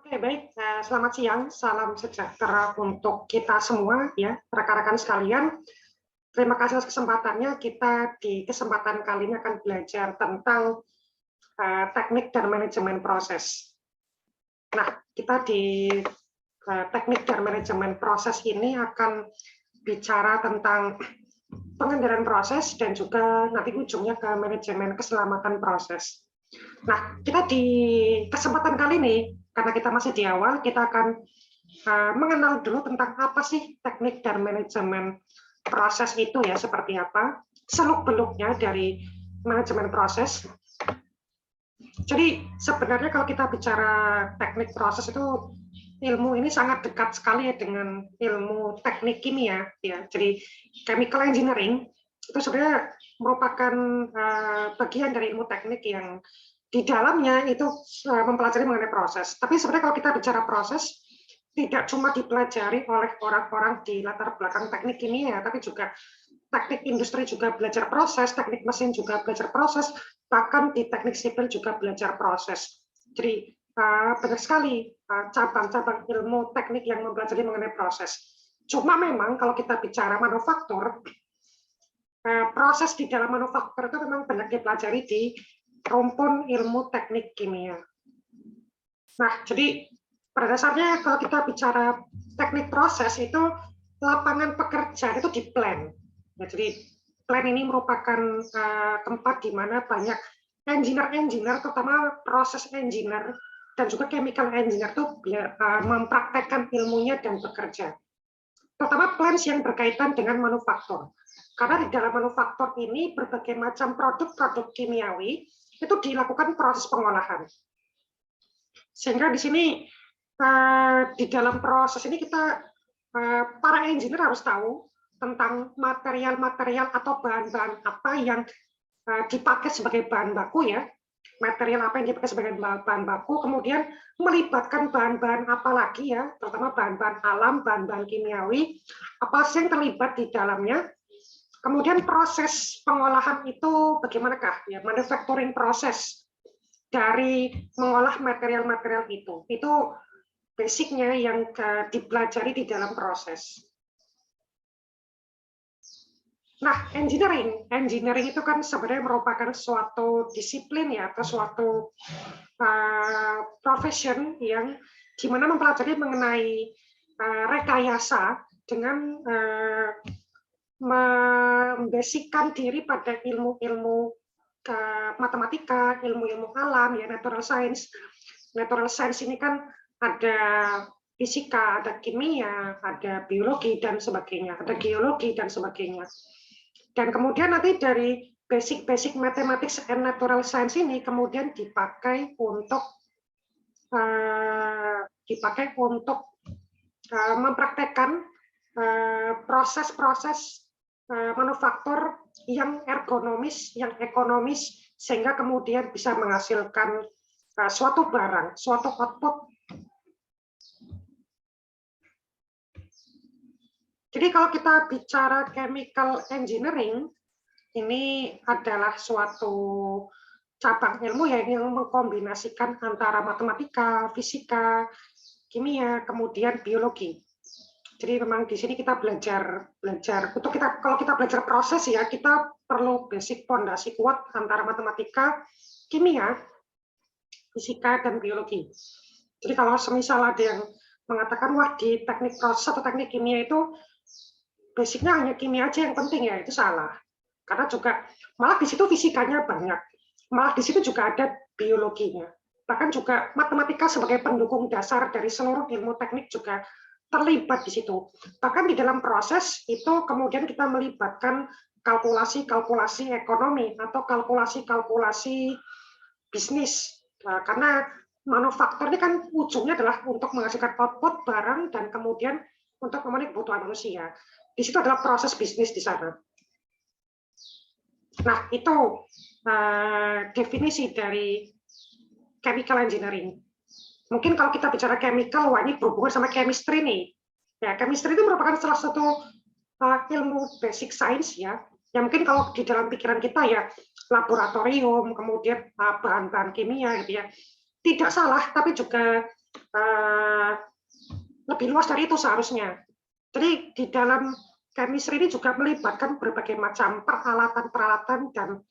Oke, baik. Selamat siang. Salam sejahtera untuk kita semua, ya, rekan-rekan sekalian. Terima kasih atas kesempatannya. Kita di kesempatan kali ini akan belajar tentang teknik dan manajemen proses. Nah, kita di teknik dan manajemen proses ini akan bicara tentang pengendalian proses dan juga nanti ujungnya ke manajemen keselamatan proses. Nah, kita di kesempatan kali ini, karena kita masih di awal, kita akan mengenal dulu tentang apa sih teknik dan manajemen proses itu ya, seperti apa, seluk-beluknya dari manajemen proses. Jadi sebenarnya kalau kita bicara teknik proses itu, ilmu ini sangat dekat sekali ya dengan ilmu teknik kimia ya. Jadi chemical engineering itu sebenarnya merupakan bagian dari ilmu teknik yang di dalamnya itu mempelajari mengenai proses. Tapi sebenarnya kalau kita bicara proses, tidak cuma dipelajari oleh orang-orang di latar belakang teknik kimia, tapi juga teknik industri juga belajar proses, teknik mesin juga belajar proses, bahkan di teknik sipil juga belajar proses. Jadi banyak sekali cabang-cabang ilmu teknik yang mempelajari mengenai proses. Cuma memang kalau kita bicara manufaktur, proses di dalam manufaktur itu memang banyak dipelajari di rumpun ilmu teknik kimia. Nah, jadi pada dasarnya kalau kita bicara teknik proses itu lapangan pekerjaan itu di plan. Ya, jadi plan ini merupakan tempat di mana banyak engineer, terutama proses engineer dan juga chemical engineer itu mempraktekkan ilmunya dan bekerja. Terutama plans yang berkaitan dengan manufaktur. Karena di dalam manufaktur ini berbagai macam produk-produk kimiawi itu dilakukan proses pengolahan. Sehingga di sini di dalam proses ini kita para engineer harus tahu tentang material-material atau bahan-bahan apa yang dipakai sebagai bahan baku ya, material apa yang dipakai sebagai bahan baku, kemudian melibatkan bahan-bahan apa lagi ya, terutama bahan-bahan alam, bahan-bahan kimiawi, apa sih yang terlibat di dalamnya. Kemudian proses pengolahan itu bagaimanakah ya, manufacturing proses dari mengolah material-material itu basicnya yang dipelajari di dalam proses. Nah, engineering itu kan sebenarnya merupakan suatu disiplin ya, atau suatu profession yang dimana mempelajari mengenai rekayasa dengan membasickan diri pada ilmu-ilmu matematika, ilmu-ilmu alam, ya natural science. Natural science ini kan ada fisika, ada kimia, ada biologi dan sebagainya, ada geologi dan sebagainya. Dan kemudian nanti dari basic mathematics and natural science ini kemudian dipakai untuk mempraktekkan proses-proses manufaktur yang ergonomis, yang ekonomis, sehingga kemudian bisa menghasilkan suatu barang, suatu output. Jadi kalau kita bicara chemical engineering, ini adalah suatu cabang ilmu yang mengkombinasikan antara matematika, fisika, kimia, kemudian biologi. Jadi memang di sini kita belajar kalau kita belajar proses ya, kita perlu basic fondasi kuat antara matematika, kimia, fisika, dan biologi. Jadi kalau semisal ada yang mengatakan wah di teknik proses atau teknik kimia itu basicnya hanya kimia aja yang penting, ya itu salah. Karena juga malah di situ fisikanya banyak, malah di situ juga ada biologinya. Bahkan juga matematika sebagai pendukung dasar dari seluruh ilmu teknik juga terlibat di situ. Bahkan di dalam proses itu kemudian kita melibatkan kalkulasi-kalkulasi ekonomi atau kalkulasi-kalkulasi bisnis. Nah, karena manufaktur ini kan ujungnya adalah untuk menghasilkan output barang dan kemudian untuk memenuhi kebutuhan manusia. Di situ adalah proses bisnis di sana. Nah, itu definisi dari chemical engineering. Mungkin kalau kita bicara chemical, wah ini berhubungan sama chemistry nih. Ya, chemistry itu merupakan salah satu ilmu basic science ya. Yang mungkin kalau di dalam pikiran kita ya laboratorium, kemudian bahan-bahan kimia gitu ya. Tidak salah, tapi juga lebih luas dari itu seharusnya. Jadi di dalam chemistry ini juga melibatkan berbagai macam peralatan-peralatan dan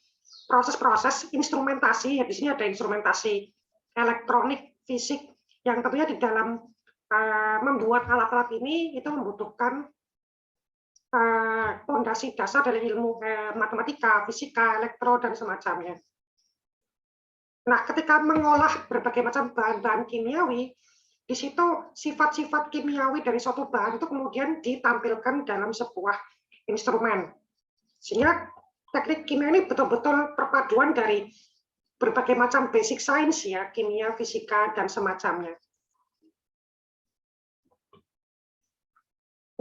proses-proses instrumentasi. Ya, di sini ada instrumentasi elektronik, fisik, yang tentunya di dalam membuat alat-alat ini itu membutuhkan fondasi dasar dari ilmu matematika, fisika, elektro, dan semacamnya. Nah, ketika mengolah berbagai macam bahan-bahan kimiawi, di situ sifat-sifat kimiawi dari suatu bahan itu kemudian ditampilkan dalam sebuah instrumen. Sehingga teknik kimia ini betul-betul perpaduan dari berbagai macam basic science ya, kimia, fisika, dan semacamnya.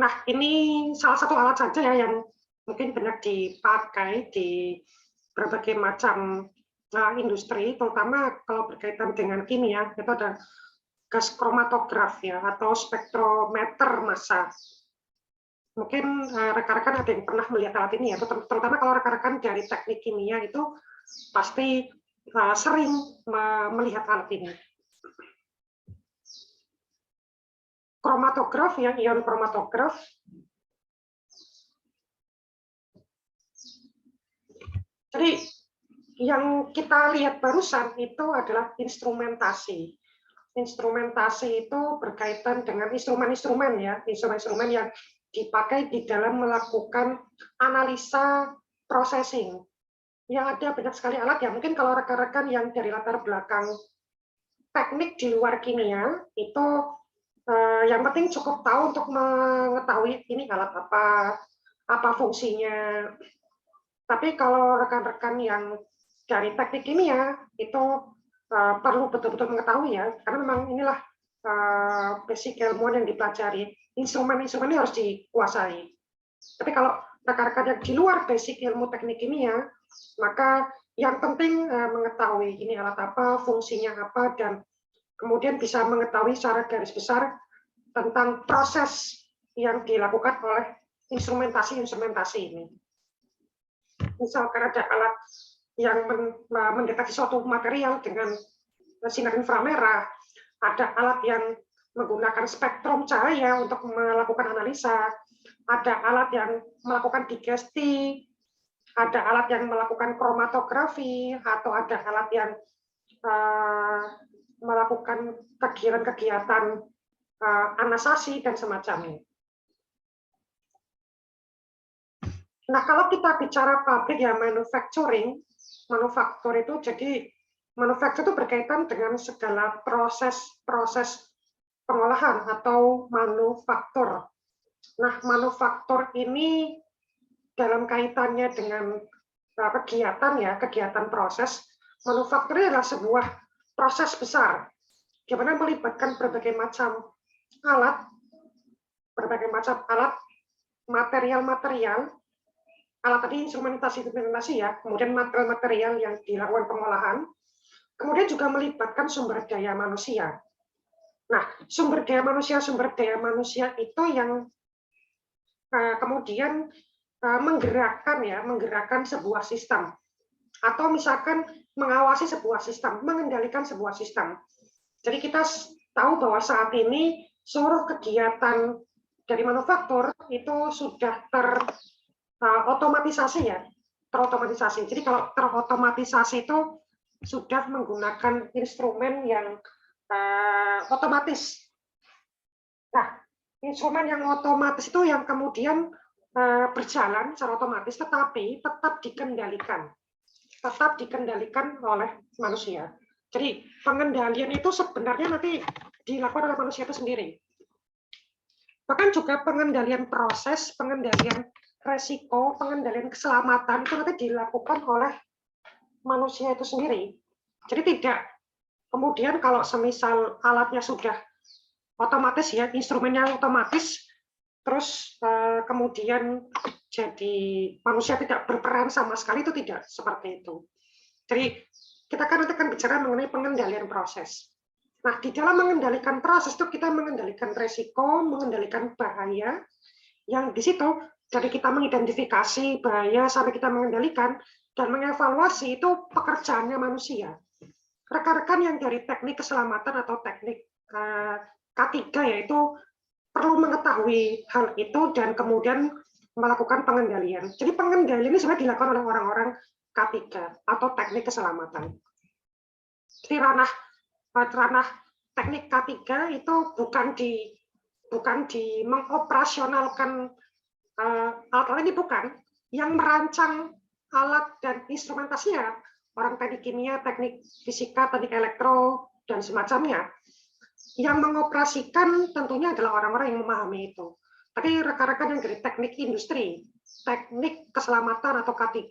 Nah, ini salah satu alat saja ya yang mungkin banyak dipakai di berbagai macam industri, terutama kalau berkaitan dengan kimia, itu ada gas kromatograf ya, atau spektrometer massa. Mungkin rekan-rekan ada yang pernah melihat alat ini ya, terutama kalau rekan-rekan dari teknik kimia itu pasti sering melihat alat ini. Kromatograf ya, ion kromatograf. Jadi yang kita lihat barusan itu adalah instrumentasi. Instrumentasi itu berkaitan dengan instrumen-instrumen ya, instrumen-instrumen yang dipakai di dalam melakukan analisa processing. Yang ada banyak sekali alat ya, mungkin kalau rekan-rekan yang dari latar belakang teknik di luar kimia itu yang penting cukup tahu untuk mengetahui ini alat apa fungsinya. Tapi kalau rekan-rekan yang dari teknik kimia itu perlu betul-betul mengetahui ya, karena memang inilah basic ilmuwan yang dipelajari. Instrumen-instrumen ini harus dikuasai. Tapi kalau rekan-rekan yang di luar basic ilmu teknik kimia, maka yang penting mengetahui ini alat apa, fungsinya apa, dan kemudian bisa mengetahui secara garis besar tentang proses yang dilakukan oleh instrumentasi-instrumentasi ini. Misalkan ada alat yang mendeteksi suatu material dengan sinar inframerah, ada alat yang menggunakan spektrum cahaya untuk melakukan analisa, ada alat yang melakukan digesti, ada alat yang melakukan kromatografi, atau ada alat yang melakukan kegiatan-kegiatan anasasi dan semacamnya. Nah, kalau kita bicara pabrik ya manufacturing, manufaktur itu jadi manufaktur itu berkaitan dengan segala proses pengolahan atau manufaktur. Nah, manufaktur ini dalam kaitannya dengan kegiatan ya, kegiatan proses, manufaktur adalah sebuah proses besar di mana melibatkan berbagai macam alat, material-material, alat tadi instrumentasi ya, kemudian material-material yang dilakukan pengolahan, kemudian juga melibatkan sumber daya manusia. Nah, sumber daya manusia itu yang kemudian menggerakkan sebuah sistem, atau misalkan mengawasi sebuah sistem, mengendalikan sebuah sistem. Jadi kita tahu bahwa saat ini seluruh kegiatan dari manufaktur itu sudah terotomatisasi ya, terotomatisasi. Jadi kalau terotomatisasi itu sudah menggunakan instrumen yang otomatis. Nah, instrumen yang otomatis itu yang kemudian berjalan secara otomatis, tetapi tetap dikendalikan oleh manusia. Jadi pengendalian itu sebenarnya nanti dilakukan oleh manusia itu sendiri. Bahkan juga pengendalian proses, pengendalian resiko, pengendalian keselamatan itu nanti dilakukan oleh manusia itu sendiri. Jadi tidak kemudian kalau semisal alatnya sudah otomatis ya, instrumennya otomatis, terus kemudian jadi manusia tidak berperan sama sekali, itu tidak seperti itu. Jadi kita kan nanti akan bicara mengenai pengendalian proses. Nah, di dalam mengendalikan proses itu kita mengendalikan resiko, mengendalikan bahaya, yang di situ dari kita mengidentifikasi bahaya sampai kita mengendalikan dan mengevaluasi itu pekerjaannya manusia. Rekan-rekan yang dari teknik keselamatan atau teknik K3 yaitu perlu mengetahui hal itu dan kemudian melakukan pengendalian. Jadi pengendalian ini sebenarnya dilakukan oleh orang-orang K3 atau teknik keselamatan. Jadi ranah teknik K3 itu bukan di mengoperasionalkan alat-alat ini, bukan. Yang merancang alat dan instrumentasinya orang teknik kimia, teknik fisika, teknik elektro, dan semacamnya. Yang mengoperasikan tentunya adalah orang-orang yang memahami itu. Tapi rekan-rekan yang dari teknik industri, teknik keselamatan atau K3,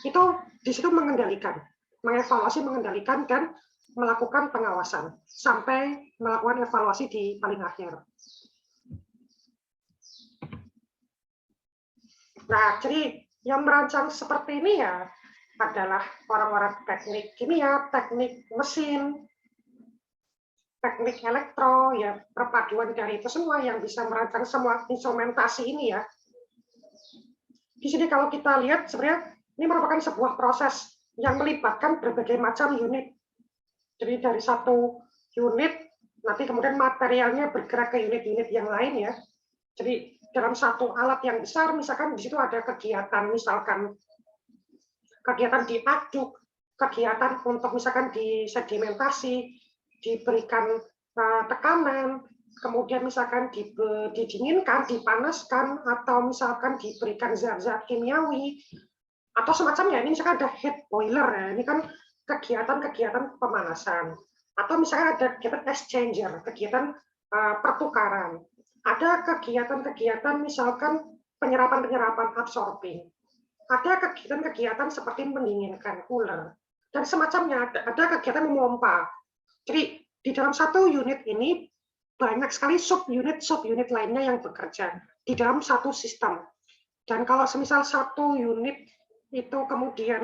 itu di situ mengendalikan, mengevaluasi, mengendalikan, dan melakukan pengawasan sampai melakukan evaluasi di paling akhir. Nah, jadi yang merancang seperti ini ya adalah orang-orang teknik kimia, teknik mesin, teknik elektro, ya perpaduan dari itu semua yang bisa merancang semua instrumentasi ini ya. Di sini kalau kita lihat sebenarnya ini merupakan sebuah proses yang melibatkan berbagai macam unit. Jadi dari satu unit, nanti kemudian materialnya bergerak ke unit-unit yang lain ya. Jadi dalam satu alat yang besar, misalkan di situ ada kegiatan, misalkan kegiatan diaduk, kegiatan untuk misalkan disedimentasi, diberikan tekanan, kemudian misalkan didinginkan, dipanaskan, atau misalkan diberikan zat-zat kimiawi, atau semacamnya. Ini misalkan ada heat boiler, ya. Ini kan kegiatan-kegiatan pemanasan. Atau misalkan ada kegiatan exchanger, kegiatan pertukaran. Ada kegiatan-kegiatan misalkan penyerapan-penyerapan absorbing. Ada kegiatan-kegiatan seperti mendinginkan, cooler, dan semacamnya. Ada kegiatan memompa. Jadi di dalam satu unit ini banyak sekali sub-unit lainnya yang bekerja di dalam satu sistem. Dan kalau semisal satu unit itu kemudian